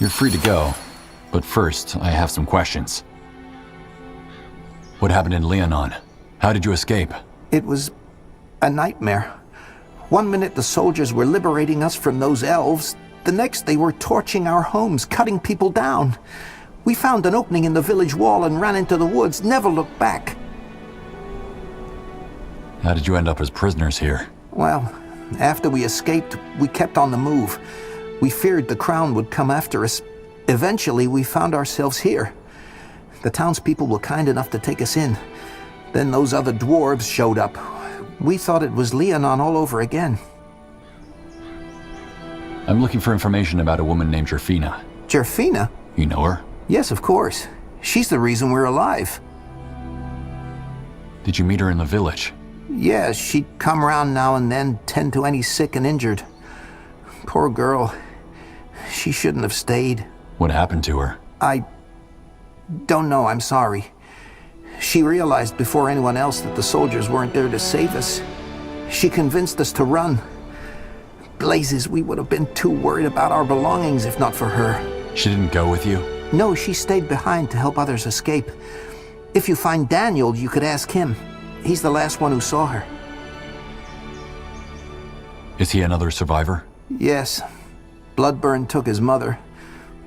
You're free to go, but first, I have some questions. What happened in Leonon? How did you escape? It was a nightmare. One minute the soldiers were liberating us from those elves, the next they were torching our homes, cutting people down. We found an opening in the village wall and ran into the woods, never looked back. How did you end up as prisoners here? Well, after we escaped, we kept on the move. We feared the crown would come after us. Eventually, we found ourselves here. The townspeople were kind enough to take us in. Then those other dwarves showed up. We thought it was Leonon all over again. I'm looking for information about a woman named Jerfina. Jerfina? You know her? Yes, of course. She's the reason we're alive. Did you meet her in the village? Yeah, she'd come around now and then, tend to any sick and injured. Poor girl. She shouldn't have stayed. What happened to her? I don't know, I'm sorry. She realized before anyone else that the soldiers weren't there to save us. She convinced us to run. Blazes, we would have been too worried about our belongings if not for her. She didn't go with you? No, she stayed behind to help others escape. If you find Daniel, you could ask him. He's the last one who saw her. Is he another survivor? Yes. Bloodburn took his mother.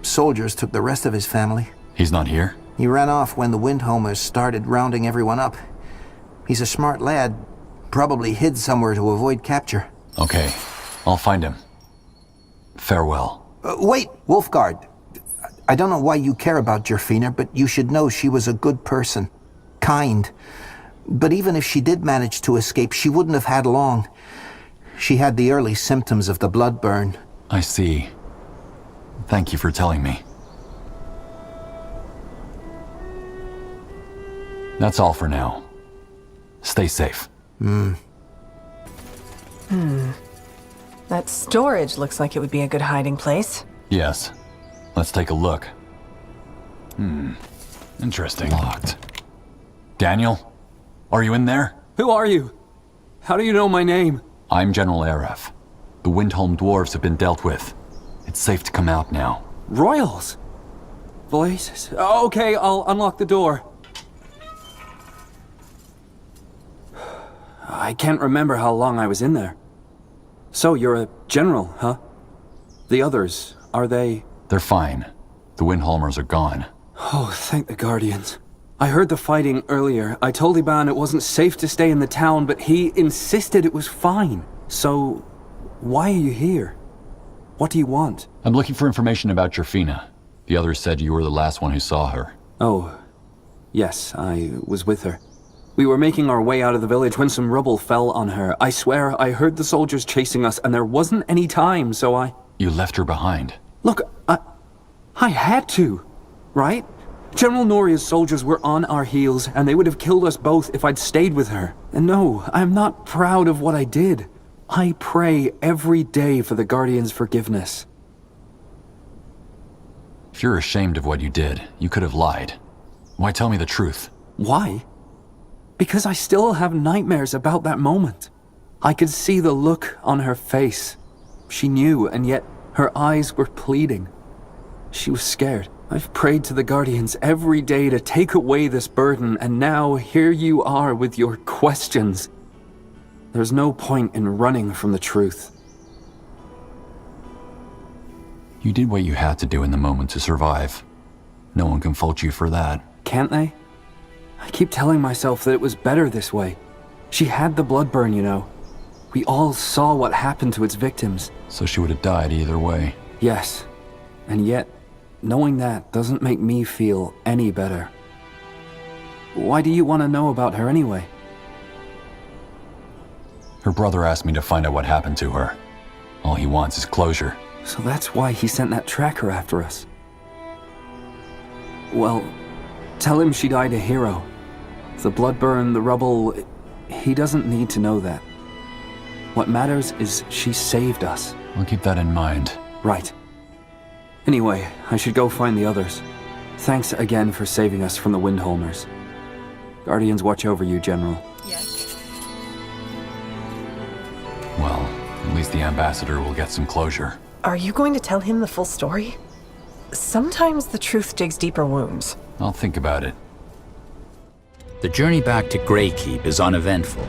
Soldiers took the rest of his family. He's not here? He ran off when the Windhomers started rounding everyone up. He's a smart lad. Probably hid somewhere to avoid capture. Okay, I'll find him. Farewell. Wait, Wolfguard. I don't know why you care about Jerfina, but you should know she was a good person. Kind. But even if she did manage to escape, she wouldn't have had long. She had the early symptoms of the blood burn. I see. Thank you for telling me. That's all for now. Stay safe. That storage looks like it would be a good hiding place. Yes. Let's take a look. Interesting. Locked. Daniel? Are you in there? Who are you? How do you know my name? I'm General Aref. The Windholm dwarves have been dealt with. It's safe to come out now. Royals? Blazes. Okay, I'll unlock the door. I can't remember how long I was in there. So, you're a general, huh? The others, are they... They're fine. The Windholmers are gone. Oh, thank the Guardians. I heard the fighting earlier. I told Iban it wasn't safe to stay in the town, but he insisted it was fine. So, why are you here? What do you want? I'm looking for information about Jerfina. The others said you were the last one who saw her. Oh, yes, I was with her. We were making our way out of the village when some rubble fell on her. I swear I heard the soldiers chasing us and there wasn't any time, so I... You left her behind. Look, I had to, right? General Noria's soldiers were on our heels and they would have killed us both if I'd stayed with her. And no, I'm not proud of what I did. I pray every day for the Guardians' forgiveness. If you're ashamed of what you did, you could have lied. Why tell me the truth? Why? Because I still have nightmares about that moment. I could see the look on her face. She knew, and yet her eyes were pleading. She was scared. I've prayed to the Guardians every day to take away this burden, and now here you are with your questions. There's no point in running from the truth. You did what you had to do in the moment to survive. No one can fault you for that. Can't they? I keep telling myself that it was better this way. She had the blood burn, you know. We all saw what happened to its victims. So she would have died either way. Yes, and yet, knowing that doesn't make me feel any better. Why do you want to know about her anyway? Her brother asked me to find out what happened to her. All he wants is closure. So that's why he sent that tracker after us. Well, tell him she died a hero. The blood burn, the rubble, he doesn't need to know that. What matters is she saved us. I'll keep that in mind. Right. Anyway, I should go find the others. Thanks again for saving us from the Windholmers. Guardians watch over you, General. Yes. Well, at least the ambassador will get some closure. Are you going to tell him the full story? Sometimes the truth digs deeper wounds. I'll think about it. The journey back to Greykeep is uneventful.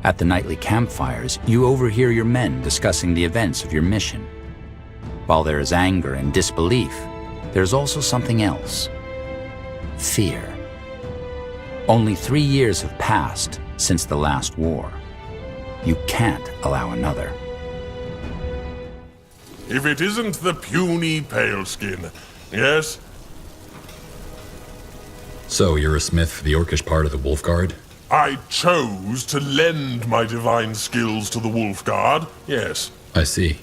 At the nightly campfires, you overhear your men discussing the events of your mission. While there is anger and disbelief, there's also something else. Fear. Only 3 years have passed since the last war. You can't allow another. If it isn't the puny paleskin, yes? So, you're a smith for the Orcish part of the Wolf Guard? I chose to lend my divine skills to the Wolf Guard, yes. I see.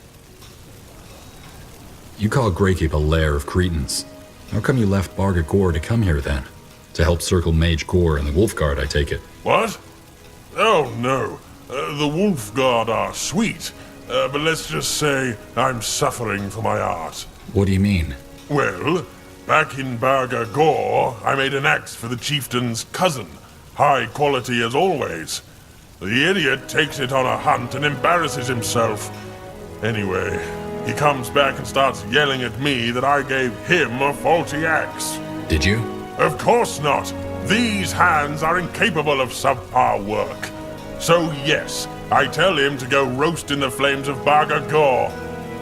You call Greykeep a lair of Cretans. How come you left Barga Gore to come here then? To help circle Mage Gore and the Wolf Guard, I take it. What? Oh, no. The Wolf Guard are sweet, but let's just say I'm suffering for my art. What do you mean? Well, back in Barga Gore, I made an axe for the chieftain's cousin. High quality as always. The idiot takes it on a hunt and embarrasses himself. Anyway, he comes back and starts yelling at me that I gave him a faulty axe. Did you? Of course not. These hands are incapable of subpar work. So yes, I tell him to go roast in the flames of Barga Gore.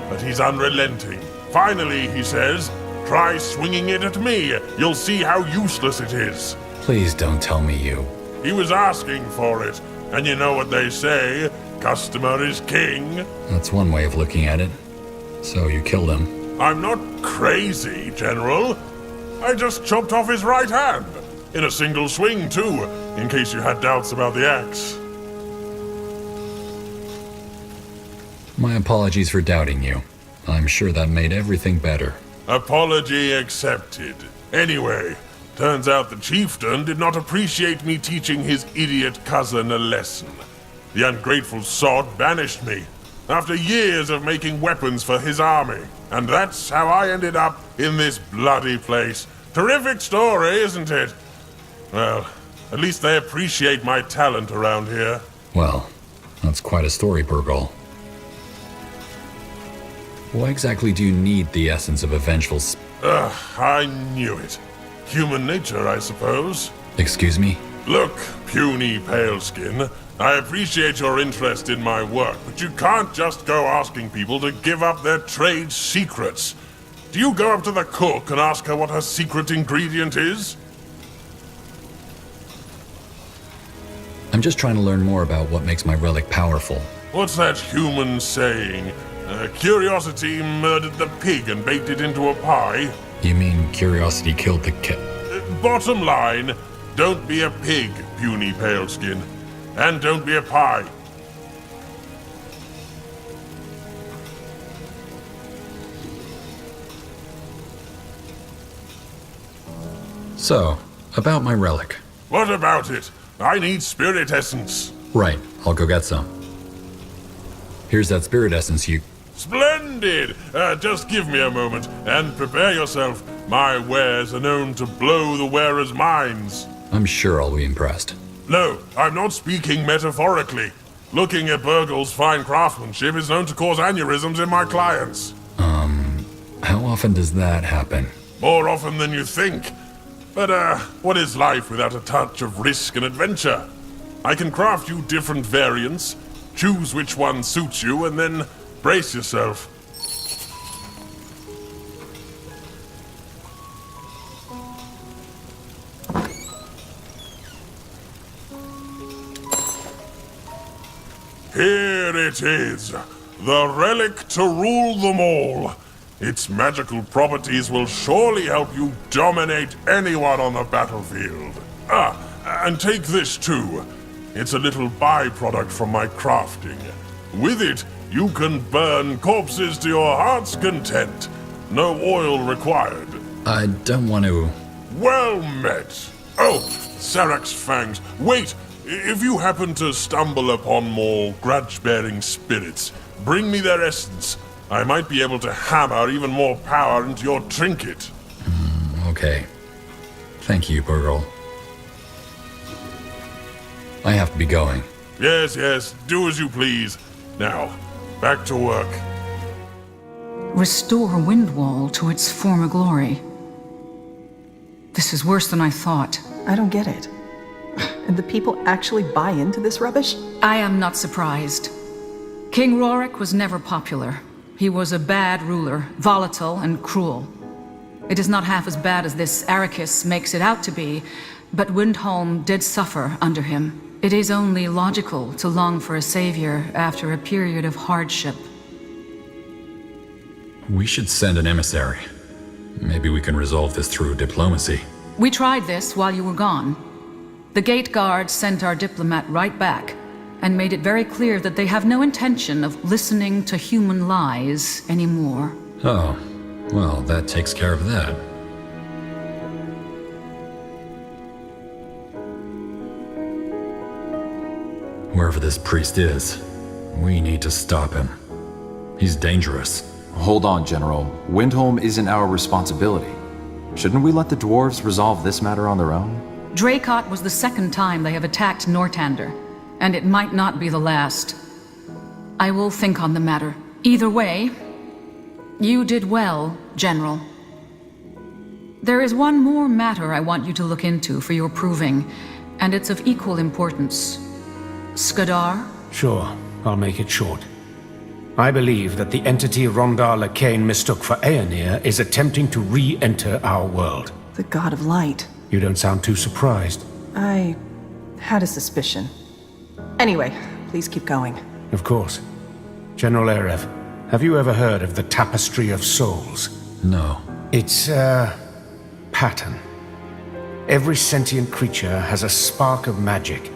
But he's unrelenting. Finally, he says, try swinging it at me. You'll see how useless it is. Please don't tell me you. He was asking for it. And you know what they say, customer is king. That's one way of looking at it. So you killed him. I'm not crazy, General. I just chopped off his right hand. In a single swing, too, in case you had doubts about the axe. My apologies for doubting you. I'm sure that made everything better. Apology accepted. Anyway, turns out the chieftain did not appreciate me teaching his idiot cousin a lesson. The ungrateful sod banished me, after years of making weapons for his army. And that's how I ended up in this bloody place. Terrific story, isn't it? Well, at least they appreciate my talent around here. Well, that's quite a story, Burgal. Why exactly do you need the essence of a vengeful I knew it. Human nature, I suppose. Excuse me? Look, puny paleskin, I appreciate your interest in my work, but you can't just go asking people to give up their trade secrets. Do you go up to the cook and ask her what her secret ingredient is? I'm just trying to learn more about what makes my relic powerful. What's that human saying? Curiosity murdered the pig and baked it into a pie? You mean curiosity killed the cat? Bottom line, don't be a pig, puny paleskin. And don't be a pie. So, about my relic. What about it? I need spirit essence. Right, I'll go get some. Here's that spirit essence you... Splendid! Just give me a moment, and prepare yourself. My wares are known to blow the wearer's minds. I'm sure I'll be impressed. No, I'm not speaking metaphorically. Looking at Burgal's fine craftsmanship is known to cause aneurysms in my clients. How often does that happen? More often than you think. But, what is life without a touch of risk and adventure? I can craft you different variants, choose which one suits you, and then brace yourself. Here it is, the relic to rule them all. Its magical properties will surely help you dominate anyone on the battlefield. And take this too. It's a little byproduct from my crafting. With it, you can burn corpses to your heart's content. No oil required. I don't want to... Well met. Oh, Sarak's fangs. Wait! If you happen to stumble upon more grudge-bearing spirits, bring me their essence. I might be able to hammer even more power into your trinket. Okay. Thank you, Burgal. I have to be going. Yes, do as you please. Now, back to work. Restore Windwall to its former glory. This is worse than I thought. I don't get it. And the people actually buy into this rubbish? I am not surprised. King Rorik was never popular. He was a bad ruler, volatile and cruel. It is not half as bad as this Arrakis makes it out to be, but Windholm did suffer under him. It is only logical to long for a savior after a period of hardship. We should send an emissary. Maybe we can resolve this through diplomacy. We tried this while you were gone. The gate guard sent our diplomat right back, and made it very clear that they have no intention of listening to human lies anymore. Oh, well, that takes care of that. Wherever this priest is, we need to stop him. He's dangerous. Hold on, General. Windholm isn't our responsibility. Shouldn't we let the dwarves resolve this matter on their own? Dracot was the second time they have attacked Nortander, and it might not be the last. I will think on the matter. Either way, you did well, General. There is one more matter I want you to look into for your proving, and it's of equal importance. Skadar? Sure, I'll make it short. I believe that the entity Rondar Kane mistook for Aenir is attempting to re-enter our world. The God of Light. You don't sound too surprised. I had a suspicion. Anyway, please keep going. Of course. General Erev, have you ever heard of the Tapestry of Souls? No. It's a pattern. Every sentient creature has a spark of magic,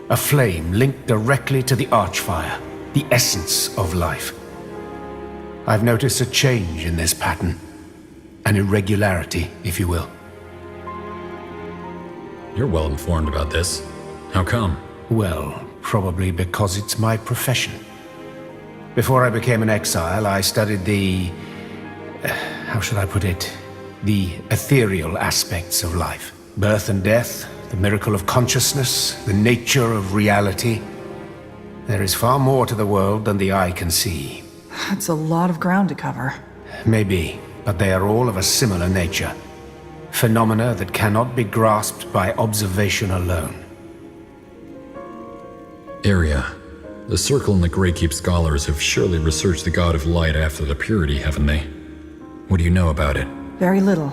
a flame linked directly to the Archfire, the essence of life. I've noticed a change in this pattern, an irregularity, if you will. You're well informed about this. How come? Well, probably because it's my profession. Before I became an exile, I studied the... how should I put it? The ethereal aspects of life. Birth and death, the miracle of consciousness, the nature of reality. There is far more to the world than the eye can see. That's a lot of ground to cover. Maybe, but they are all of a similar nature. Phenomena that cannot be grasped by observation alone. Area. The Circle and the Greykeep scholars have surely researched the God of Light after the Purity, haven't they? What do you know about it? Very little.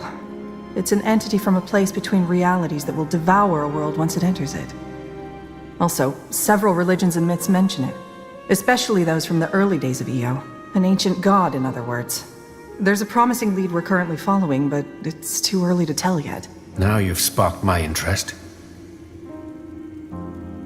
It's an entity from a place between realities that will devour a world once it enters it. Also, several religions and myths mention it, especially those from the early days of Io. An ancient god, in other words. There's a promising lead we're currently following, but it's too early to tell yet. Now you've sparked my interest.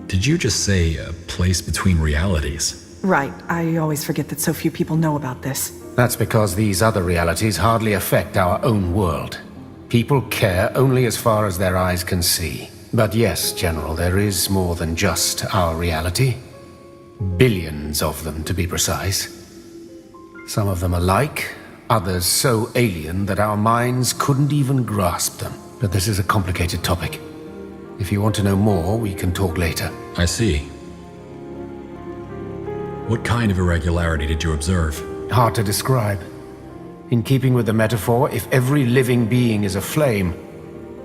Did you just say a place between realities? Right. I always forget that so few people know about this. That's because these other realities hardly affect our own world. People care only as far as their eyes can see. But yes, General, there is more than just our reality. Billions of them, to be precise. Some of them alike, others so alien that our minds couldn't even grasp them. But this is a complicated topic. If you want to know more, we can talk later. I see. What kind of irregularity did you observe? Hard to describe. In keeping with the metaphor, if every living being is a flame,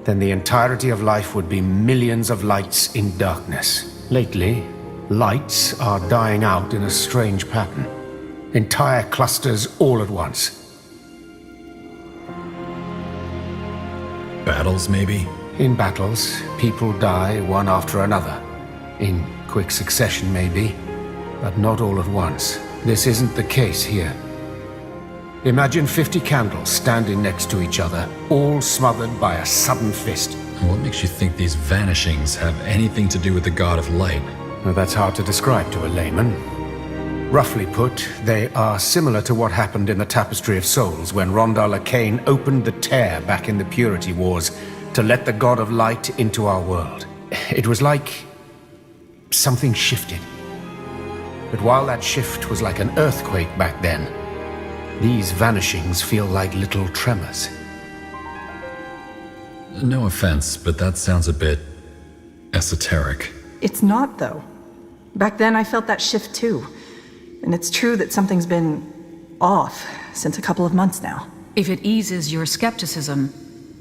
then the entirety of life would be millions of lights in darkness. Lately, lights are dying out in a strange pattern. Entire clusters all at once. Battles, maybe? In battles, people die one after another. In quick succession, maybe, but not all at once. This isn't the case here. Imagine 50 candles standing next to each other, all smothered by a sudden fist. And what makes you think these vanishings have anything to do with the God of Light? Well, that's hard to describe to a layman. Roughly put, they are similar to what happened in the Tapestry of Souls when Rondar Kane opened the tear back in the Purity Wars to let the God of Light into our world. It was like something shifted. But while that shift was like an earthquake back then, these vanishings feel like little tremors. No offense, but that sounds a bit esoteric. It's not, though. Back then I felt that shift too. And it's true that something's been off since a couple of months now. If it eases your skepticism,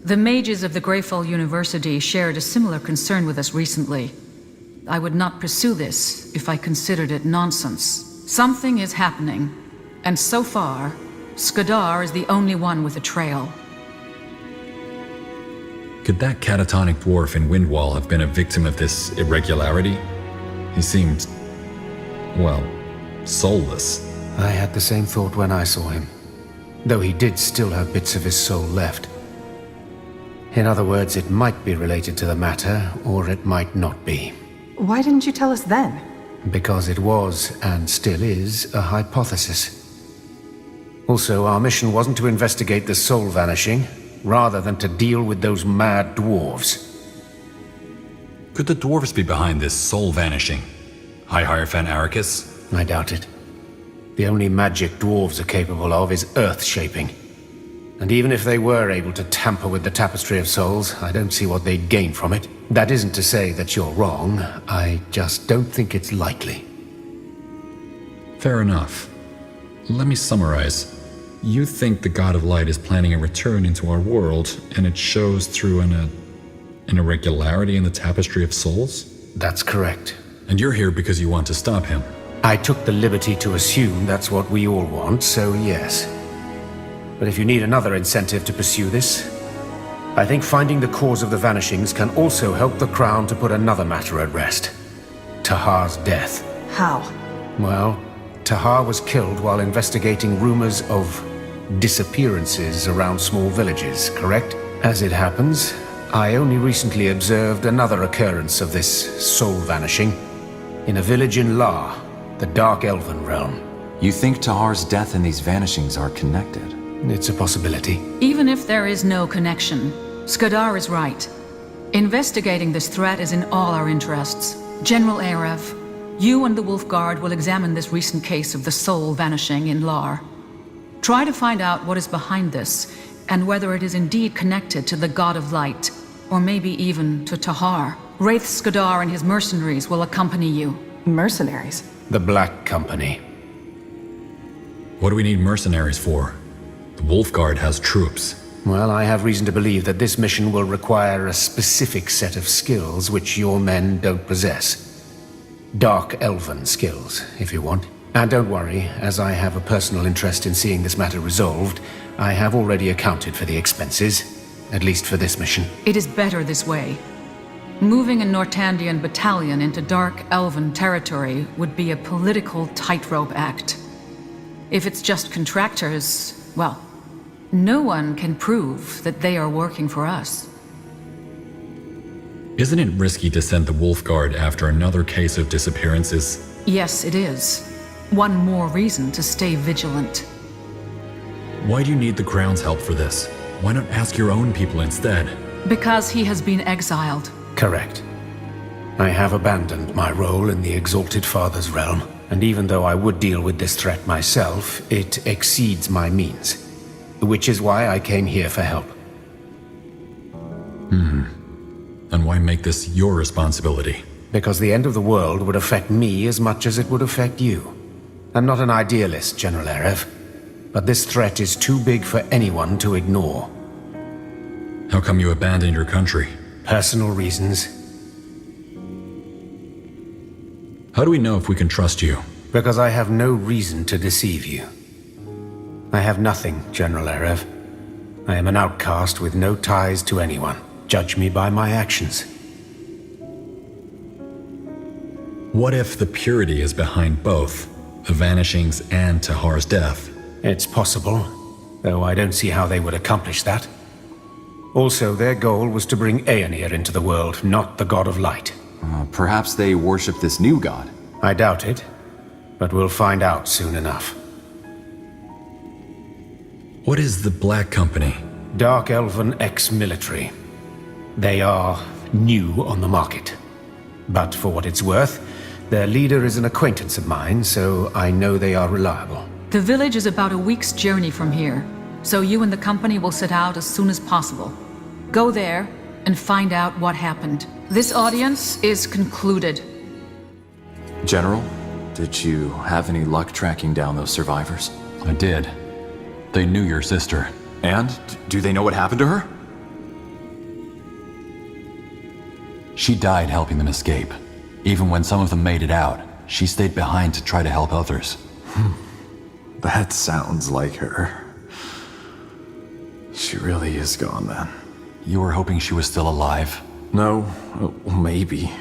the mages of the Greyfall University shared a similar concern with us recently. I would not pursue this if I considered it nonsense. Something is happening, and so far, Skadar is the only one with a trail. Could that catatonic dwarf in Windwall have been a victim of this irregularity? He seemed, well, soulless. I had the same thought when I saw him, though he did still have bits of his soul left. In other words, it might be related to the matter, or it might not be. Why didn't you tell us then? Because it was, and still is, a hypothesis. Also, our mission wasn't to investigate the soul vanishing, rather than to deal with those mad dwarves. Could the dwarves be behind this soul vanishing? High Hierophant Arrakis? I doubt it. The only magic dwarves are capable of is earth-shaping. And even if they were able to tamper with the Tapestry of Souls, I don't see what they'd gain from it. That isn't to say that you're wrong, I just don't think it's likely. Fair enough. Let me summarize. You think the God of Light is planning a return into our world, and it shows through an irregularity in the Tapestry of Souls? That's correct. And you're here because you want to stop him. I took the liberty to assume that's what we all want, so yes. But if you need another incentive to pursue this, I think finding the cause of the vanishings can also help the Crown to put another matter at rest. Tahar's death. How? Well, Tahar was killed while investigating rumors of disappearances around small villages, correct? As it happens, I only recently observed another occurrence of this soul vanishing in a village in La, the Dark Elven realm. You think Tahar's death and these vanishings are connected? It's a possibility. Even if there is no connection, Skadar is right. Investigating this threat is in all our interests. General Arev, you and the Wolf Guard will examine this recent case of the soul vanishing in Lar. Try to find out what is behind this, and whether it is indeed connected to the God of Light, or maybe even to Tahar. Wraith Skadar and his mercenaries will accompany you. Mercenaries? The Black Company. What do we need mercenaries for? The Wolf Guard has troops. Well, I have reason to believe that this mission will require a specific set of skills which your men don't possess. Dark Elven skills, if you want. And don't worry, as I have a personal interest in seeing this matter resolved, I have already accounted for the expenses, at least for this mission. It is better this way. Moving a Nortandian battalion into Dark Elven territory would be a political tightrope act. If it's just contractors, well, no one can prove that they are working for us. Isn't it risky to send the Wolf Guard after another case of disappearances? Yes, it is. One more reason to stay vigilant. Why do you need the Crown's help for this? Why not ask your own people instead? Because he has been exiled. Correct. I have abandoned my role in the Exalted Father's realm, and even though I would deal with this threat myself, it exceeds my means. Which is why I came here for help. And why make this your responsibility? Because the end of the world would affect me as much as it would affect you. I'm not an idealist, General Arev, but this threat is too big for anyone to ignore. How come you abandoned your country? Personal reasons. How do we know if we can trust you? Because I have no reason to deceive you. I have nothing, General Arev. I am an outcast with no ties to anyone. Judge me by my actions. What if the purity is behind both, the vanishings and Tahar's death? It's possible, though I don't see how they would accomplish that. Also, their goal was to bring Aenir into the world, not the God of Light. Perhaps they worship this new god. I doubt it, but we'll find out soon enough. What is the Black Company? Dark Elven ex-military. They are new on the market. But for what it's worth, their leader is an acquaintance of mine, so I know they are reliable. The village is about a week's journey from here, so you and the company will set out as soon as possible. Go there and find out what happened. This audience is concluded. General, did you have any luck tracking down those survivors? I did. They knew your sister. And? Do they know what happened to her? She died helping them escape. Even when some of them made it out, she stayed behind to try to help others. That sounds like her. She really is gone then. You were hoping she was still alive? No, well, maybe.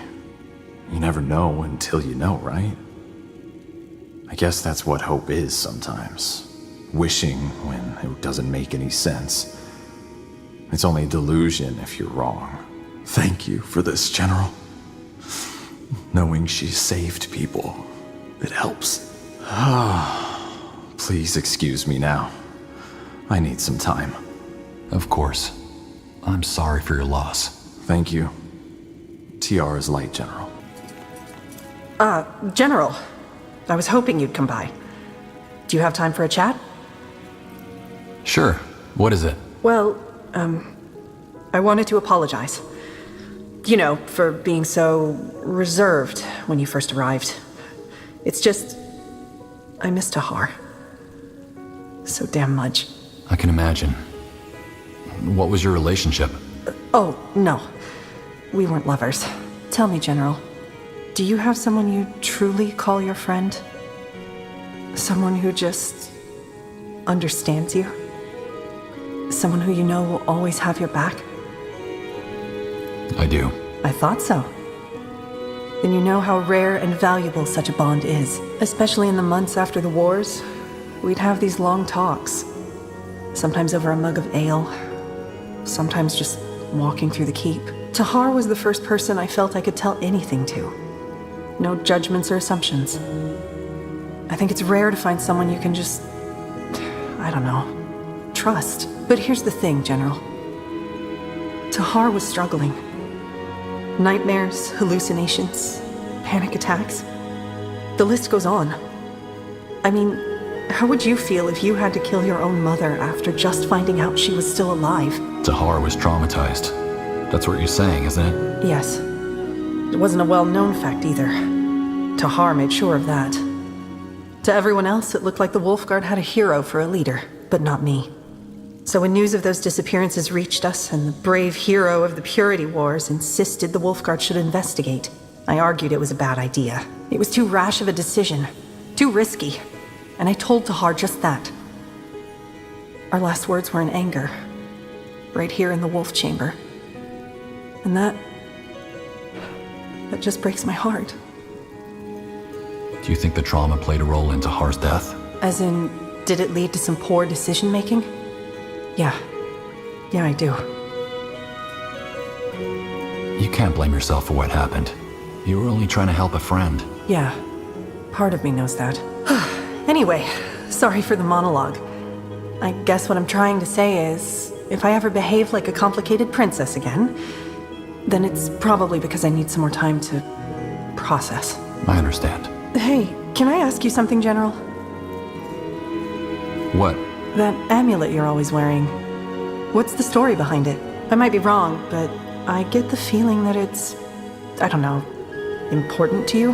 You never know until you know, right? I guess that's what hope is sometimes. Wishing when it doesn't make any sense. It's only a delusion if you're wrong. Thank you for this, General. Knowing she saved people, it helps. Please excuse me now. I need some time. Of course. I'm sorry for your loss. Thank you. Tiara's light, General. General, I was hoping you'd come by. Do you have time for a chat? Sure. What is it? Well, I wanted to apologize. You know, for being so reserved when you first arrived. It's just, I miss Tahar. So damn much. I can imagine. What was your relationship? Oh, no. We weren't lovers. Tell me, General, do you have someone you truly call your friend? Someone who just understands you? Someone who you know will always have your back? I do. I thought so. Then you know how rare and valuable such a bond is. Especially in the months after the wars, we'd have these long talks. Sometimes over a mug of ale. Sometimes just walking through the keep. Tahar was the first person I felt I could tell anything to. No judgments or assumptions. I think it's rare to find someone you can just, I don't know, trust. But here's the thing, General. Tahar was struggling. Nightmares, hallucinations, panic attacks. The list goes on. I mean, how would you feel if you had to kill your own mother after just finding out she was still alive? Tahar was traumatized. That's what you're saying, isn't it? Yes. It wasn't a well-known fact either. Tahar made sure of that. To everyone else, it looked like the Wolfguard had a hero for a leader, but not me. So when news of those disappearances reached us, and the brave hero of the Purity Wars insisted the Wolfguard should investigate, I argued it was a bad idea. It was too rash of a decision, too risky, and I told Tahar just that. Our last words were in anger, right here in the Wolf Chamber. And that just breaks my heart. Do you think the trauma played a role in Tahar's death? As in, did it lead to some poor decision-making? Yeah, I do. You can't blame yourself for what happened. You were only trying to help a friend. Yeah, part of me knows that. Anyway, sorry for the monologue. I guess what I'm trying to say is, if I ever behave like a complicated princess again, then it's probably because I need some more time to process. I understand. Hey, can I ask you something, General? What? That amulet you're always wearing. What's the story behind it? I might be wrong, but I get the feeling that it's, I don't know, important to you?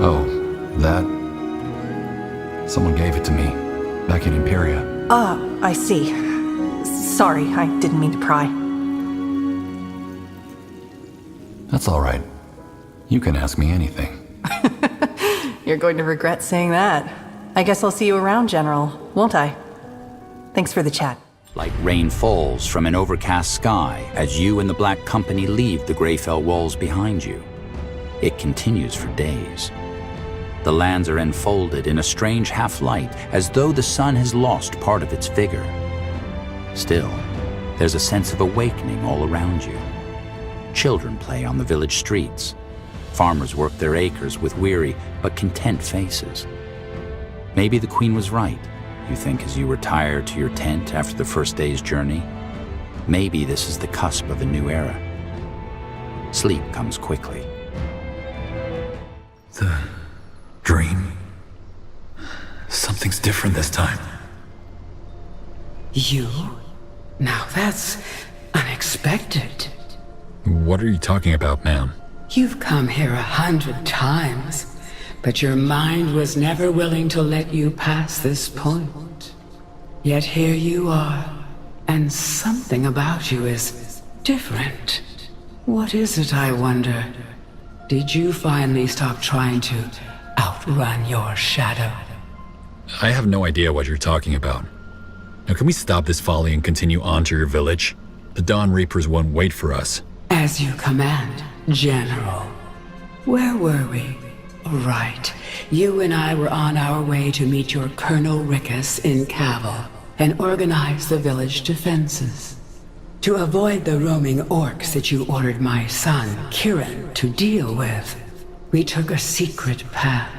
Oh, that... Someone gave it to me, back in Imperia. I see. Sorry, I didn't mean to pry. That's all right. You can ask me anything. You're going to regret saying that. I guess I'll see you around, General, won't I? Thanks for the chat. Like rain falls from an overcast sky as you and the Black Company leave the Greyfell walls behind you. It continues for days. The lands are enfolded in a strange half-light, as though the sun has lost part of its vigor. Still, there's a sense of awakening all around you. Children play on the village streets. Farmers work their acres with weary but content faces. Maybe the Queen was right, you think, as you retire to your tent after the first day's journey. Maybe this is the cusp of a new era. Sleep comes quickly. The dream? Something's different this time. You? Now that's unexpected. What are you talking about, ma'am? You've come here 100 times, but your mind was never willing to let you pass this point. Yet here you are, and something about you is different. What is it, I wonder? Did you finally stop trying to outrun your shadow? I have no idea what you're talking about. Now, can we stop this folly and continue on to your village? The Dawn Reapers won't wait for us. As you command, General. Where were we? Right. You and I were on our way to meet your Colonel Rickus in Cavil and organize the village defenses. To avoid the roaming orcs that you ordered my son, Kieran, to deal with, we took a secret path.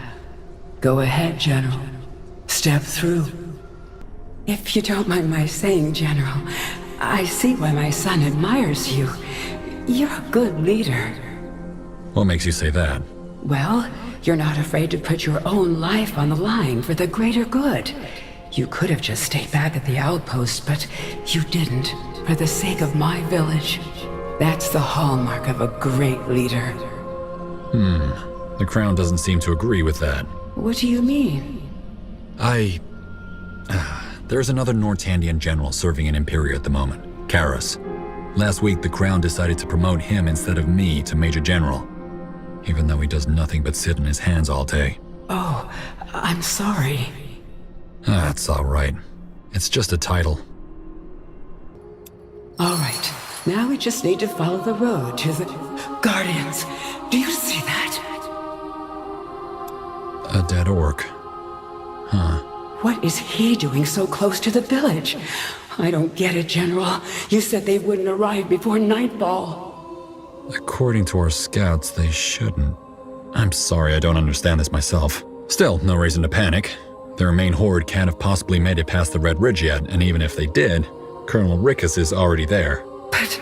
Go ahead, General. Step through. If you don't mind my saying, General, I see why my son admires you. You're a good leader. What makes you say that? Well, you're not afraid to put your own life on the line for the greater good. You could have just stayed back at the outpost, but you didn't, for the sake of my village. That's the hallmark of a great leader. The Crown doesn't seem to agree with that. What do you mean? There's another Nortandian general serving in Imperia at the moment, Karas. Last week, the Crown decided to promote him instead of me to Major General, even though he does nothing but sit on his hands all day. Oh, I'm sorry. That's all right. It's just a title. All right, now we just need to follow the road to the Guardians. Do you see that? A dead orc. Huh. What is he doing so close to the village? I don't get it, General. You said they wouldn't arrive before nightfall. According to our scouts, they shouldn't. I'm sorry, I don't understand this myself. Still, no reason to panic. Their main horde can't have possibly made it past the Red Ridge yet, and even if they did, Colonel Rickus is already there. But...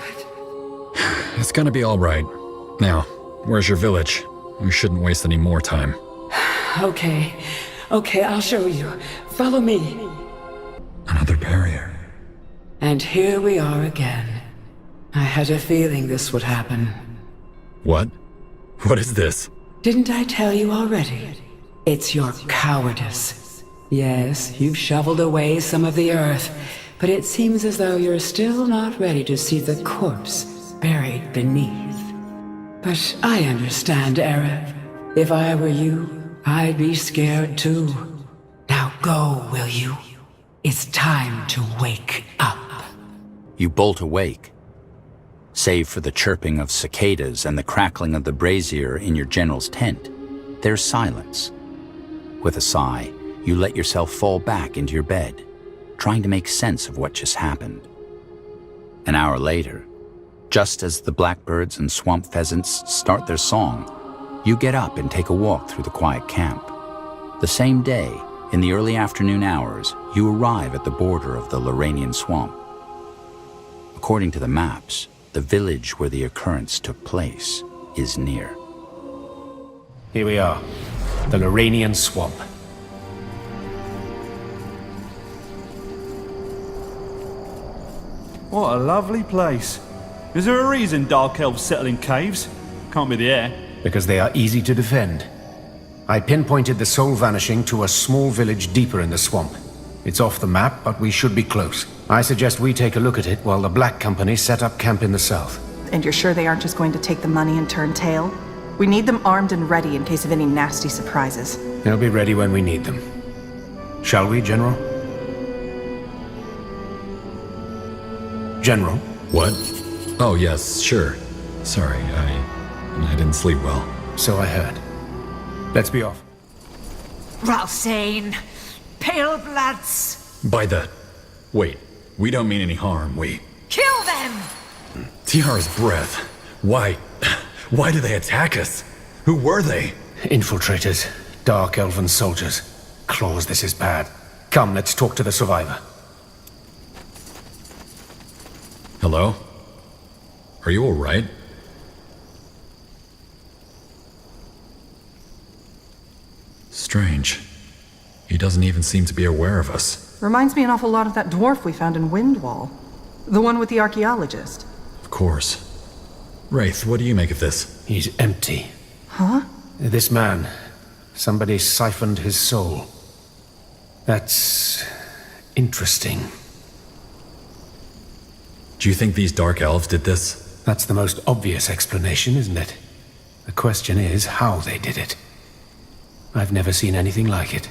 It's gonna be all right. Now, where's your village? We shouldn't waste any more time. Okay, I'll show you. Follow me. Another barrier. And here we are again. I had a feeling this would happen. What? What is this? Didn't I tell you already? It's your cowardice. Yes, you've shoveled away some of the earth, but it seems as though you're still not ready to see the corpse buried beneath. But I understand, Arab. If I were you, I'd be scared too. Now go, will you? It's time to wake up. You bolt awake. Save for the chirping of cicadas and the crackling of the brazier in your general's tent, there's silence. With a sigh, you let yourself fall back into your bed, trying to make sense of what just happened. An hour later, just as the blackbirds and swamp pheasants start their song, you get up and take a walk through the quiet camp. The same day, in the early afternoon hours, you arrive at the border of the Loranian swamp. According to the maps, the village where the occurrence took place is near. Here we are, the Loranian swamp. What a lovely place. Is there a reason dark elves settle in caves? Can't be the air. Because they are easy to defend. I pinpointed the soul vanishing to a small village deeper in the swamp. It's off the map, but we should be close. I suggest we take a look at it while the Black Company set up camp in the south. And you're sure they aren't just going to take the money and turn tail? We need them armed and ready in case of any nasty surprises. They'll be ready when we need them. Shall we, General? General? What? Oh, yes, sure. Sorry, I didn't sleep well. So I heard. Let's be off. Ralsane! Pale bloods! By the... Wait, we don't mean any harm, we... Kill them! Tiara's breath. Why do they attack us? Who were they? Infiltrators. Dark elven soldiers. Claws, this is bad. Come, let's talk to the survivor. Hello? Are you alright? Strange. He doesn't even seem to be aware of us. Reminds me an awful lot of that dwarf we found in Windwall. The one with the archaeologist. Of course. Wraith, what do you make of this? He's empty. Huh? This man, Somebody siphoned his soul. That's interesting. Do you think these Dark Elves did this? That's the most obvious explanation, isn't it? The question is how they did it. I've never seen anything like it.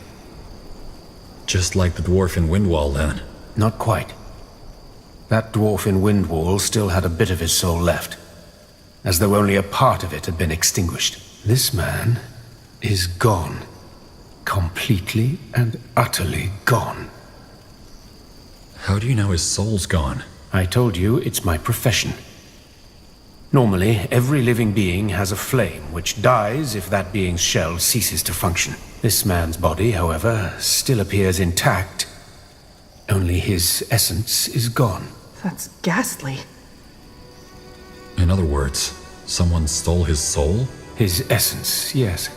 Just like the dwarf in Windwall, then? Not quite. That dwarf in Windwall still had a bit of his soul left, as though only a part of it had been extinguished. This man is gone. Completely and utterly gone. How do you know his soul's gone? I told you it's my profession. Normally, every living being has a flame, which dies if that being's shell ceases to function. This man's body, however, still appears intact. Only his essence is gone. That's ghastly. In other words, someone stole his soul? His essence, yes.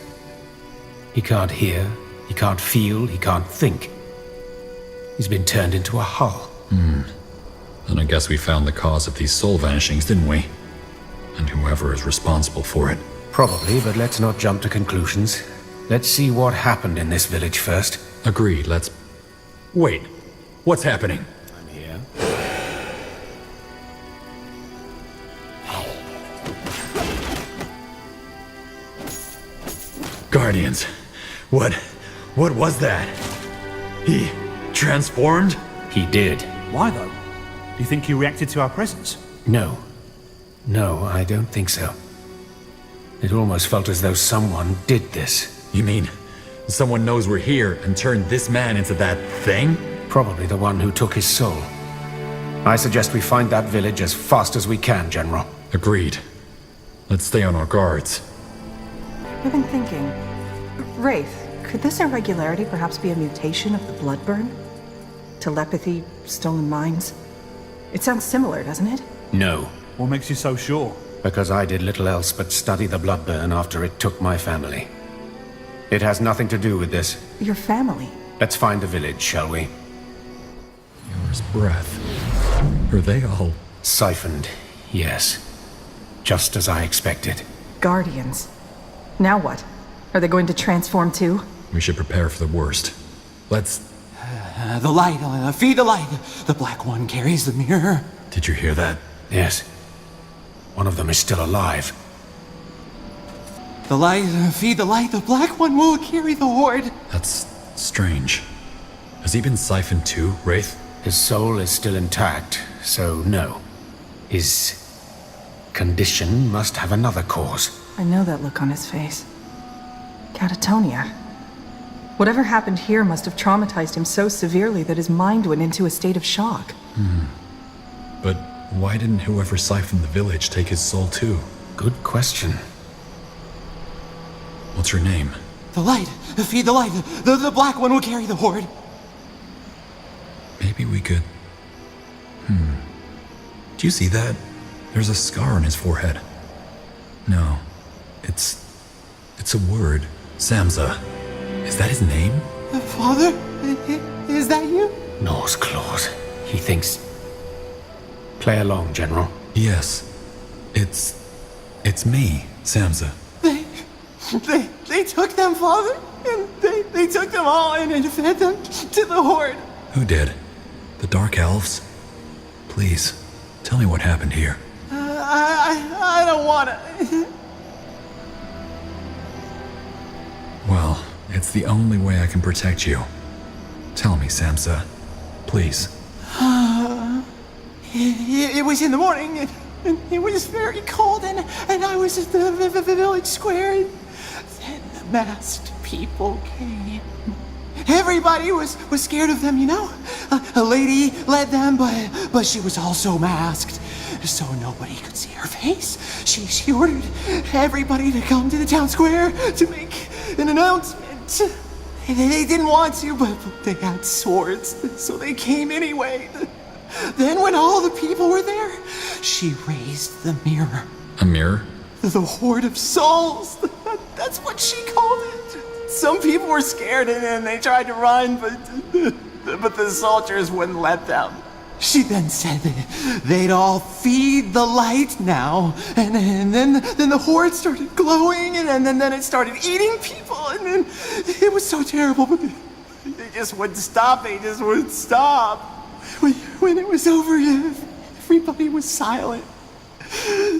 He can't hear, he can't feel, he can't think. He's been turned into a hull. And I guess we found the cause of these soul vanishings, didn't we? And whoever is responsible for it. Probably, but let's not jump to conclusions. Let's see what happened in this village first. Agreed, let's... Wait, what's happening? I'm here. Guardians, what was that? He transformed? He did. Why, though? Do you think he reacted to our presence? No. No, I don't think so. It almost felt as though someone did this. You mean, someone knows we're here and turned this man into that thing? Probably the one who took his soul. I suggest we find that village as fast as we can, General. Agreed. Let's stay on our guards. I've been thinking. Wraith, could this irregularity perhaps be a mutation of the Bloodburn? Telepathy, stolen minds? It sounds similar, doesn't it? No. What makes you so sure? Because I did little else but study the Bloodburn after it took my family. It has nothing to do with this. Your family? Let's find the village, shall we? Yours breath. Are they all... Siphoned, yes. Just as I expected. Guardians. Now what? Are they going to transform too? We should prepare for the worst. Let's... The light, feed the light. The Black One carries the mirror. Did you hear that? Yes. One of them is still alive. The light, feed the light. The Black One will carry the Horde. That's strange. Has he been siphoned too, Wraith? His soul is still intact, so no. His condition must have another cause. I know that look on his face. Catatonia. Whatever happened here must have traumatized him so severely that his mind went into a state of shock. But why didn't whoever siphoned the village take his soul too? Good question. What's her name? The light, feed the light. The Black One will carry the Horde. Maybe we could... Do you see that? There's a scar on his forehead. No. It's a word. Samsa. Is that his name? Father? Is that you? Norse claws. He thinks... Play along, General. Yes. It's me, Samsa. They took them, Father. And they took them all and fed them to the Horde. Who did? The Dark Elves? Please, tell me what happened here. I don't wanna. Well, it's the only way I can protect you. Tell me, Samsa. Please. It was in the morning, and it was very cold, and I was at the village square, and then the masked people came. Everybody was scared of them, you know? A lady led them, but she was also masked, so nobody could see her face. She ordered everybody to come to the town square to make an announcement. They didn't want to, but they had swords, so they came anyway. Then when all the people were there, she raised the mirror. A mirror? The Horde of Souls. That's what she called it. Some people were scared and they tried to run, but the soldiers wouldn't let them. She then said that they'd all feed the light now, and then the horde started glowing, and then it started eating people, and then it was so terrible, but they just wouldn't stop. They just wouldn't stop. When it was over, everybody was silent.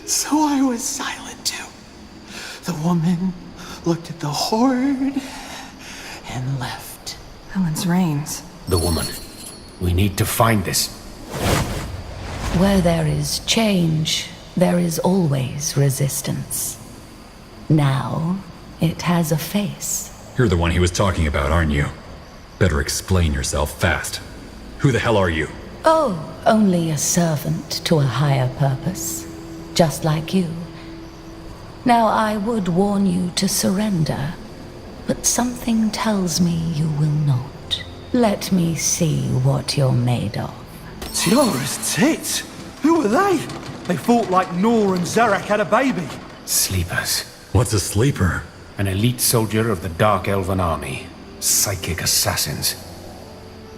So I was silent too. The woman looked at the horde and left. Helen's reigns. The woman. We need to find this. Where there is change, there is always resistance. Now, it has a face. You're the one he was talking about, aren't you? Better explain yourself fast. Who the hell are you? Oh, only a servant to a higher purpose. Just like you. Now, I would warn you to surrender, but something tells me you will not. Let me see what you're made of. Tiara's tits? Who are they? They fought like Nor and Zarak had a baby. Sleepers. What's a sleeper? An elite soldier of the Dark Elven Army. Psychic assassins.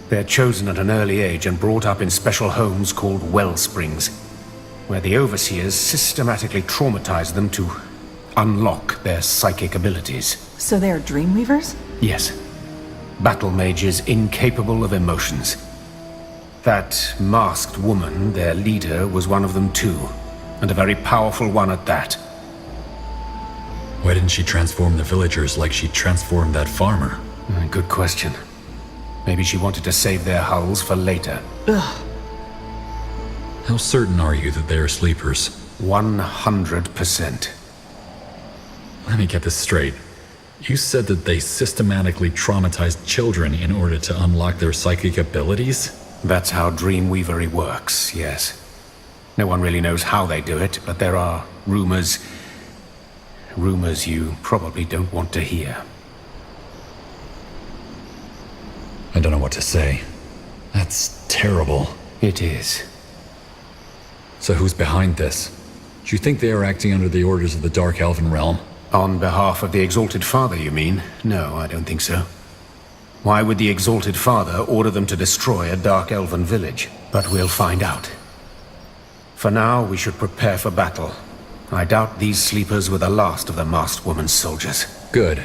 They're chosen at an early age and brought up in special homes called Wellsprings, where the overseers systematically traumatize them to unlock their psychic abilities. So they're Dreamweavers? Yes. Battle mages incapable of emotions. That masked woman, their leader, was one of them too, and a very powerful one at that. Why didn't she transform the villagers like she transformed that farmer? Good question. Maybe she wanted to save their hulls for later. Ugh. How certain are you that they are sleepers? 100%. Let me get this straight. You said that they systematically traumatized children in order to unlock their psychic abilities? That's how Dreamweavery works, yes. No one really knows how they do it, but there are rumors. Rumors you probably don't want to hear. I don't know what to say. That's terrible. It is. So who's behind this? Do you think they are acting under the orders of the Dark Elven Realm? On behalf of the Exalted Father, you mean? No, I don't think so. Why would the Exalted Father order them to destroy a Dark Elven village? But we'll find out. For now, we should prepare for battle. I doubt these sleepers were the last of the masked woman's soldiers. Good.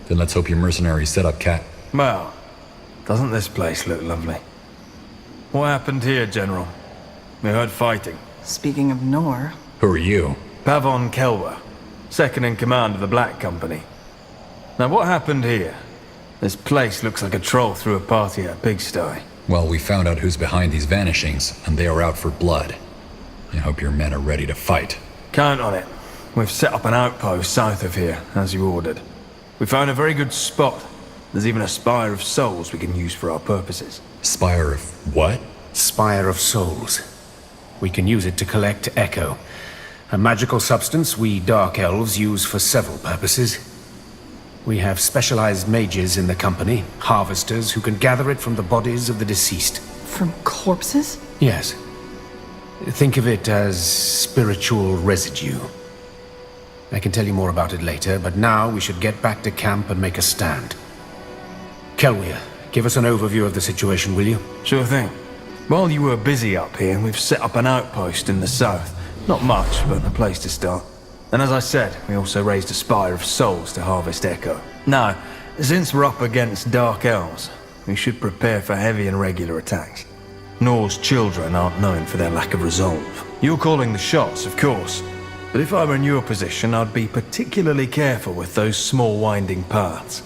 Then let's hope your mercenaries set up Cat. Well, doesn't this place look lovely? What happened here, General? We heard fighting. Speaking of Nor... Who are you? Pavon Kelwer, second in command of the Black Company. Now what happened here? This place looks like a troll threw a party at a pigsty. Well, we found out who's behind these vanishings, and they are out for blood. I hope your men are ready to fight. Count on it. We've set up an outpost south of here, as you ordered. We found a very good spot. There's even a spire of souls we can use for our purposes. Spire of what? Spire of Souls. We can use it to collect Echo, a magical substance we Dark Elves use for several purposes. We have specialized mages in the company, harvesters, who can gather it from the bodies of the deceased. From corpses? Yes. Think of it as spiritual residue. I can tell you more about it later, but now we should get back to camp and make a stand. Kelwier, give us an overview of the situation, will you? Sure thing. While you were busy up here, we've set up an outpost in the south. Not much, but a place to start. And as I said, we also raised a spire of souls to harvest Echo. Now, since we're up against Dark Elves, we should prepare for heavy and regular attacks. Nor's children aren't known for their lack of resolve. You're calling the shots, of course. But if I were in your position, I'd be particularly careful with those small winding paths.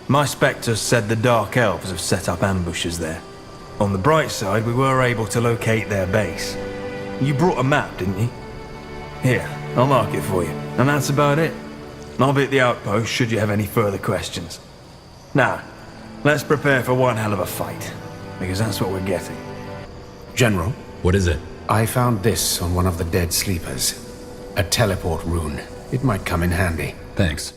My spectres said the Dark Elves have set up ambushes there. On the bright side, we were able to locate their base. You brought a map, didn't you? Here, I'll mark it for you. And that's about it. I'll be at the outpost should you have any further questions. Now, let's prepare for one hell of a fight. Because that's what we're getting. General? What is it? I found this on one of the dead sleepers. A teleport rune. It might come in handy. Thanks.